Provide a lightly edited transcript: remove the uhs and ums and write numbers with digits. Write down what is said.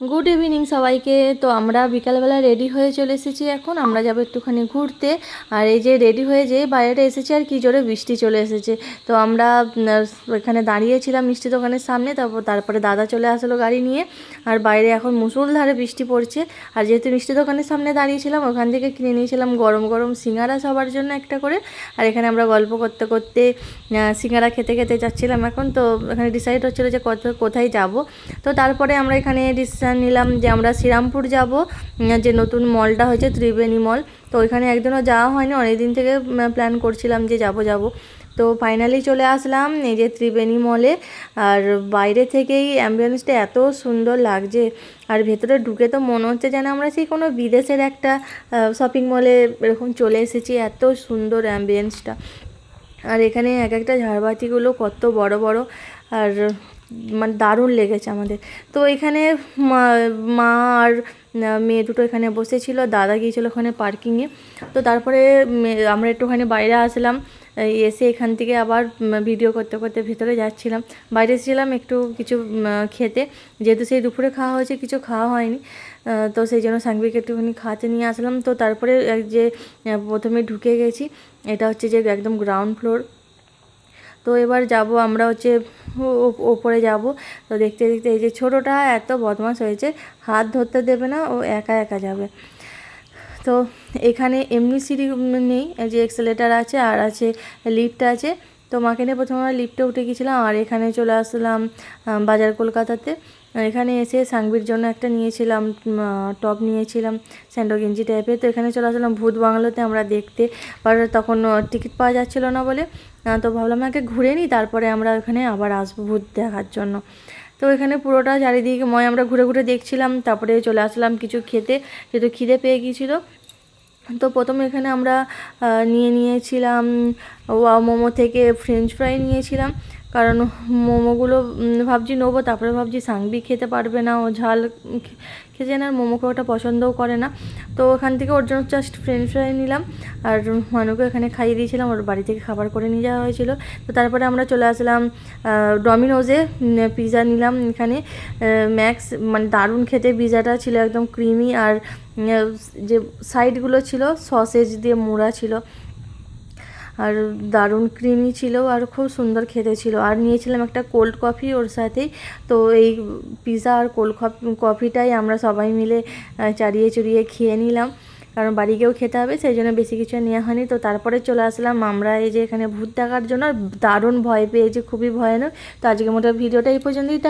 Good evening সবাইকে। তো আমরা বিকালবেলা রেডি হয়ে চলে এসেছি। এখন আমরা যাবো একটুখানি ঘুরতে। আর এই যে রেডি হয়ে যে বাইরে এসেছি আর কি জোরে বৃষ্টি চলে এসেছে। তো আমরা এখানে দাঁড়িয়েছিলাম মিষ্টি দোকানের সামনে, তারপরে দাদা চলে আসলো গাড়ি নিয়ে। আর বাইরে এখন মুষলধারে বৃষ্টি পড়ছে। আর যেহেতু মিষ্টি দোকানের সামনে দাঁড়িয়েছিলাম, ওখান থেকে কিনে নিয়েছিলাম গরম গরম সিঙ্গারা সবার জন্য একটা করে। আর এখানে আমরা গল্প করতে করতে সিঙ্গারা খেতে খেতে যাচ্ছিলাম। এখন তো এখানে ডিসাইড হচ্ছিলো যে কোথায় যাব। তো তারপরে আমরা এখানে ডিসিশান নিলাম যে আমরা শ্রীরামপুর যাব, যে নতুন মলটা হয়েছে ত্রিবেণী মল। তো ওইখানে একদিনও যাওয়া হয়নি, অনেক দিন থেকে প্ল্যান করছিলাম যে যাব। তো ফাইনালি চলে আসলাম এই যে ত্রিবেণী মলে। আর বাইরে থেকেই অ্যাম্বিয়েন্সটা এত সুন্দর লাগছে, আর ভেতরে ঢুকে তো মনে হচ্ছে যেন আমরা সেই কোনো বিদেশের একটা শপিং মলে এরকম চলে এসেছি, এত সুন্দর অ্যাম্বিয়েন্সটা। আর এখানে এক একটা ঝাড়বাতিগুলো কত বড় বড়, আর মানে দারুণ লেগেছে আমাদের। তো এখানে মা আর মেয়ে দুটো এখানে বসেছিল, দাদা গিয়েছিলো ওখানে পার্কিংয়ে। তো তারপরে আমরা একটুখানি বাইরে আসলাম, এসে এখান থেকে আবার ভিডিও করতে করতে ভেতরে যাচ্ছিলাম। বাইরে এসেছিলাম একটু কিছু খেতে, যেহেতু সেই দুপুরে খাওয়া হয়েছে, কিছু খাওয়া হয়নি। তো সেই জন্য সাংবিকে একটুখানি খাওয়াতে নিয়ে আসলাম। তো তারপরে যে প্রথমে ঢুকে গেছি, এটা হচ্ছে যে একদম গ্রাউন্ড ফ্লোর। তো এবার যাব আমরা হচ্ছে ওপরে যাব। তো দেখতে দেখতে এই যে ছোটোটা এত বদমাশ হয়েছে, হাত ধরতে দেবে না, ও একা একা যাবে। তো এখানে এমনি সিঁড়ি নেই, যে এক্সেলেটার আছে আর আছে লিফট আছে। তো মাকে নিয়ে প্রথমে আমরা লিফটে উঠে গেছিলাম, আর এখানে চলে আসলাম বাজার কলকাতাতে। এখানে এসে সাংবির জন্য একটা নিয়েছিলাম, টপ নিয়েছিলাম স্যান্ডো গেঞ্জি টাইপের। তো এখানে চলে আসলাম ভূত বাংলোতে আমরা দেখতে, বাট তখন টিকিট পাওয়া যাচ্ছিলো না বলে। তো ভাবলাম আগে ঘুরে নিই, তারপরে আমরা ওখানে আবার আসবো ভূত দেখার জন্য। তো এখানে পুরোটা চারিদিকে আমরা ঘুরে ঘুরে দেখছিলাম, তারপরে চলে আসলাম কিছু খেতে, যেহেতু খিদে পেয়ে গিয়েছিলো। তো প্রথমে এখানে আমরা নিয়েছিলাম ওয়াও মোমো থেকে ফ্রেঞ্চ ফ্রাই নিয়েছিলাম, কারণ মোমোগুলো ভাবছি নেবো, তারপরে ভাবছি সাংবি খেতে পারবে না, ও ঝাল খেতে না, আর মোমোকে ওটা পছন্দও করে না। তো ওখান থেকে ওর জন্য জাস্ট ফ্রেঞ্চ ফ্রাই নিলাম, আর মানুকে এখানে খাইয়ে দিয়েছিলাম, ওর বাড়ি থেকে খাবার করে নিয়ে যাওয়া হয়েছিল। তো তারপরে আমরা চলে আসলাম ডমিনোজে, পিৎজা নিলাম এখানে ম্যাক্স, মানে দারুণ খেতে পিৎজাটা ছিল, একদম ক্রিমি, আর যে সাইডগুলো ছিল সসেজ দিয়ে মোড়া ছিল, আর দারুণ ক্রিমি ছিল, আর খুব সুন্দর খেতে ছিল। আর নিয়েছিলাম একটা কোল্ড কফি ওর সাথেই। তো এই পিৎজা আর কোল্ড কফিটাই আমরা সবাই মিলে চাড়িয়ে চড়িয়ে খেয়ে নিলাম, কারণ বাড়ি গিয়েও খেতে হবে, সেই জন্য বেশি কিছু নেওয়া হয়নি। তো তারপরে চলে আসলাম আমরা এই যে এখানে ভূত দেখার জন্য, দারুণ ভয় পেয়েছি, খুবই ভয়ানক। তো আজকের মতো ভিডিওটা এই পর্যন্তই।